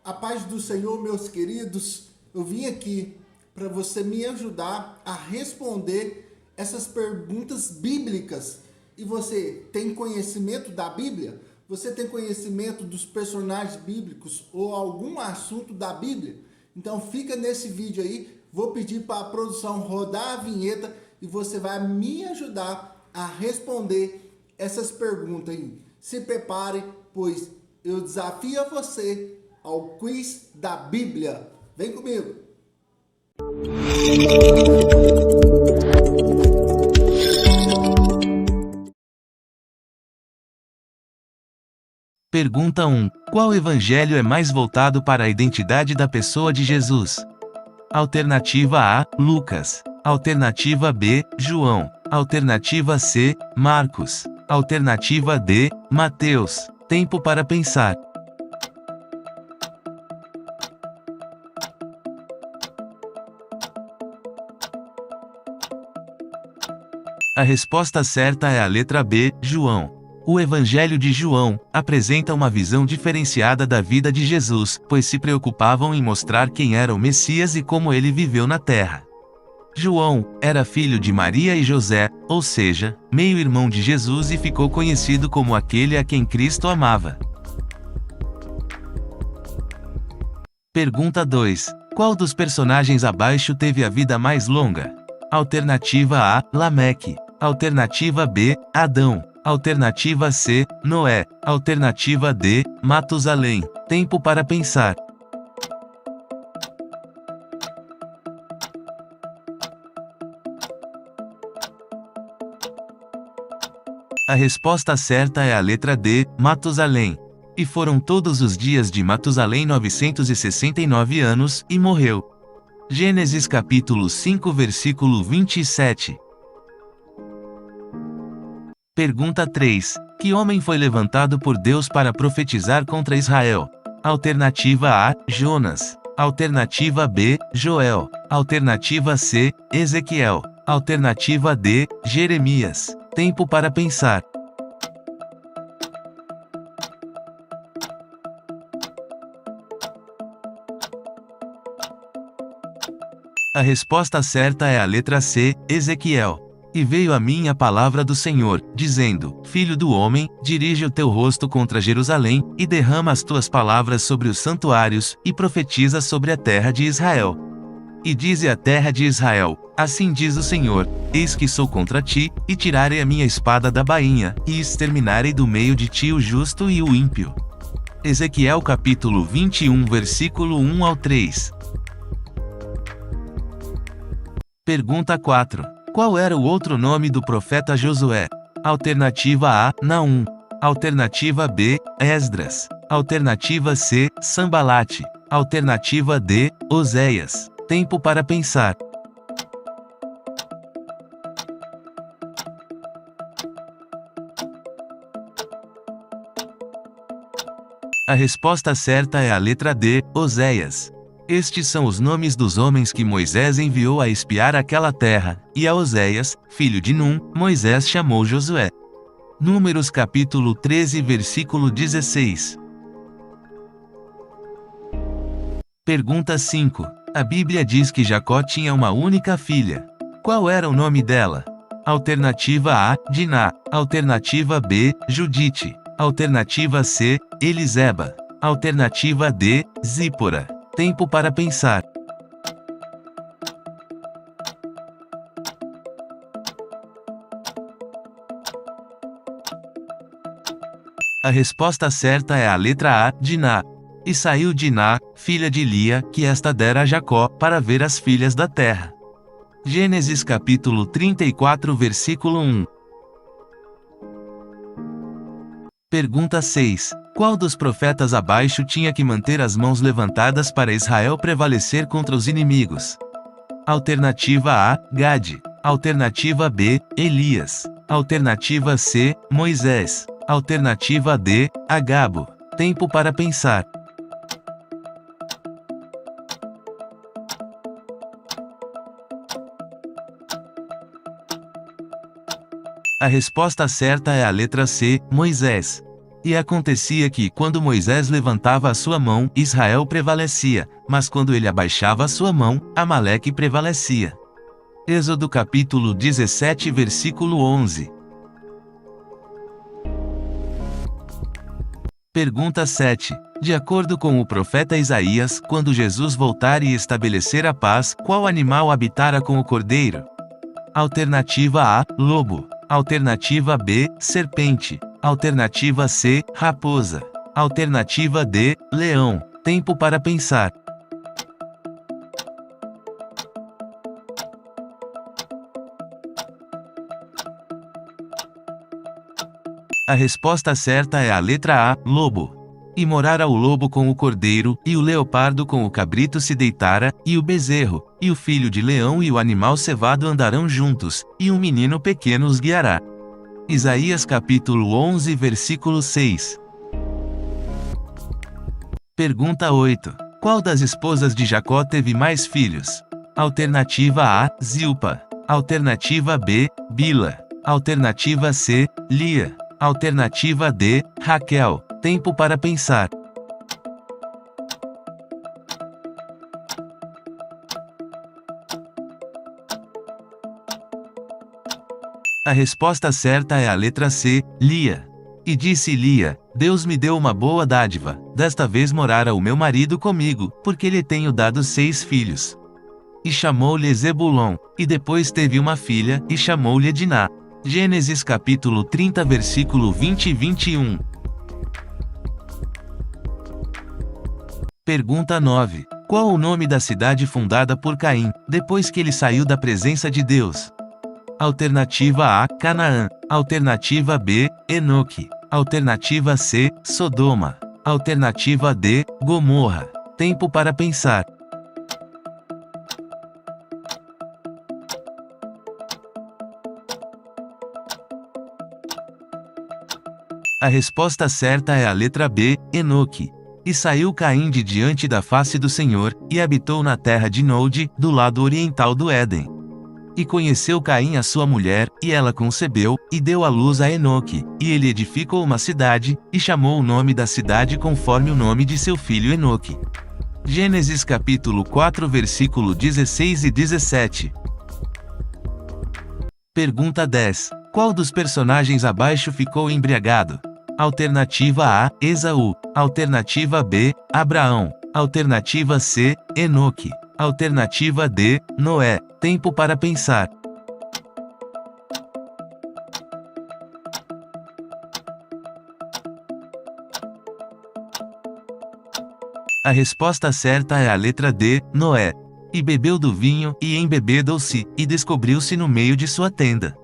A paz do Senhor, meus queridos, eu vim aqui para você me ajudar a responder essas perguntas bíblicas. E você tem conhecimento da Bíblia? Você tem conhecimento dos personagens bíblicos ou algum assunto da Bíblia? Então fica nesse vídeo aí, vou pedir para a produção rodar a vinheta e você vai me ajudar a responder essas perguntas aí. Se prepare, pois eu desafio a você ao quiz da Bíblia. Vem comigo! Pergunta 1. Qual evangelho é mais voltado para a identidade da pessoa de Jesus? Alternativa A, Lucas. Alternativa B, João. Alternativa C, Marcos. Alternativa D, Mateus. Tempo para pensar. A resposta certa é a letra B, João. O Evangelho de João apresenta uma visão diferenciada da vida de Jesus, pois se preocupavam em mostrar quem era o Messias e como ele viveu na terra. João era filho de Maria e José, ou seja, meio-irmão de Jesus, e ficou conhecido como aquele a quem Cristo amava. Pergunta 2. Qual dos personagens abaixo teve a vida mais longa? Alternativa A, Lameque. Alternativa B, Adão. Alternativa C, Noé. Alternativa D, Matusalém. Tempo para pensar. A resposta certa é a letra D, Matusalém. E foram todos os dias de Matusalém 969 anos, e morreu. Gênesis capítulo 5 versículo 27. Pergunta 3. Que homem foi levantado por Deus para profetizar contra Israel? Alternativa A, Jonas. Alternativa B, Joel. Alternativa C, Ezequiel. Alternativa D, Jeremias. Tempo para pensar. A resposta certa é a letra C, Ezequiel. E veio a mim a palavra do Senhor, dizendo: Filho do homem, dirige o teu rosto contra Jerusalém, e derrama as tuas palavras sobre os santuários, e profetiza sobre a terra de Israel. E dize à terra de Israel: Assim diz o Senhor: Eis que sou contra ti, e tirarei a minha espada da bainha, e exterminarei do meio de ti o justo e o ímpio. Ezequiel capítulo 21 versículo 1 ao 3. Pergunta 4. Qual era o outro nome do profeta Josué? Alternativa A, Naum. Alternativa B, Esdras. Alternativa C, Sambalate. Alternativa D, Oséias. Tempo para pensar. A resposta certa é a letra D, Oséias. Estes são os nomes dos homens que Moisés enviou a espiar aquela terra, e a Oséias, filho de Num, Moisés chamou Josué. Números capítulo 13 versículo 16. Pergunta 5. A Bíblia diz que Jacó tinha uma única filha. Qual era o nome dela? Alternativa A, Diná. Alternativa B, Judite. Alternativa C, Eliseba. Alternativa D, Zípora. Tempo para pensar. A resposta certa é a letra A, Diná. E saiu Diná, filha de Lia, que esta dera a Jacó, para ver as filhas da terra. Gênesis capítulo 34 versículo 1. Pergunta 6. Qual dos profetas abaixo tinha que manter as mãos levantadas para Israel prevalecer contra os inimigos? Alternativa A, Gade. Alternativa B, Elias. Alternativa C, Moisés. Alternativa D, Agabo. Tempo para pensar. A resposta certa é a letra C, Moisés. E acontecia que, quando Moisés levantava a sua mão, Israel prevalecia, mas quando ele abaixava a sua mão, Amaleque prevalecia. Êxodo capítulo 17, versículo 11. Pergunta 7. De acordo com o profeta Isaías, quando Jesus voltar e estabelecer a paz, qual animal habitará com o cordeiro? Alternativa A, lobo. Alternativa B, serpente. Alternativa C, raposa. Alternativa D, leão. Tempo para pensar. A resposta certa é a letra A, lobo. E morara o lobo com o cordeiro, e o leopardo com o cabrito se deitara, e o bezerro, e o filho de leão e o animal cevado andarão juntos, e um menino pequeno os guiará. Isaías capítulo 11, versículo 6. Pergunta 8. Qual das esposas de Jacó teve mais filhos? Alternativa A, Zilpa. Alternativa B, Bila. Alternativa C, Lia. Alternativa D, Raquel. Tempo para pensar. A resposta certa é a letra C, Lia. E disse Lia: Deus me deu uma boa dádiva, desta vez morara o meu marido comigo, porque lhe tenho dado 6 filhos. E chamou-lhe Zebulon, e depois teve uma filha, e chamou-lhe Diná. Gênesis capítulo 30, versículo 20 e 21. Pergunta 9. Qual o nome da cidade fundada por Caim, depois que ele saiu da presença de Deus? Alternativa A, Canaã. Alternativa B, Enoque. Alternativa C, Sodoma. Alternativa D, Gomorra. Tempo para pensar. A resposta certa é a letra B, Enoque. E saiu Caim de diante da face do Senhor, e habitou na terra de Nod, do lado oriental do Éden. E conheceu Caim a sua mulher, e ela concebeu, e deu à luz a Enoque, e ele edificou uma cidade, e chamou o nome da cidade conforme o nome de seu filho Enoque. Gênesis capítulo 4, versículo 16 e 17. Pergunta 10. Qual dos personagens abaixo ficou embriagado? Alternativa A, Esaú. Alternativa B, Abraão. Alternativa C, Enoque. Alternativa D, Noé. Tempo para pensar. A resposta certa é a letra D, Noé. E bebeu do vinho, e embebedou-se, e descobriu-se no meio de sua tenda.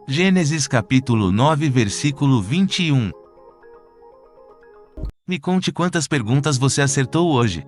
Gênesis capítulo 9, versículo 21. Me conte quantas perguntas você acertou hoje.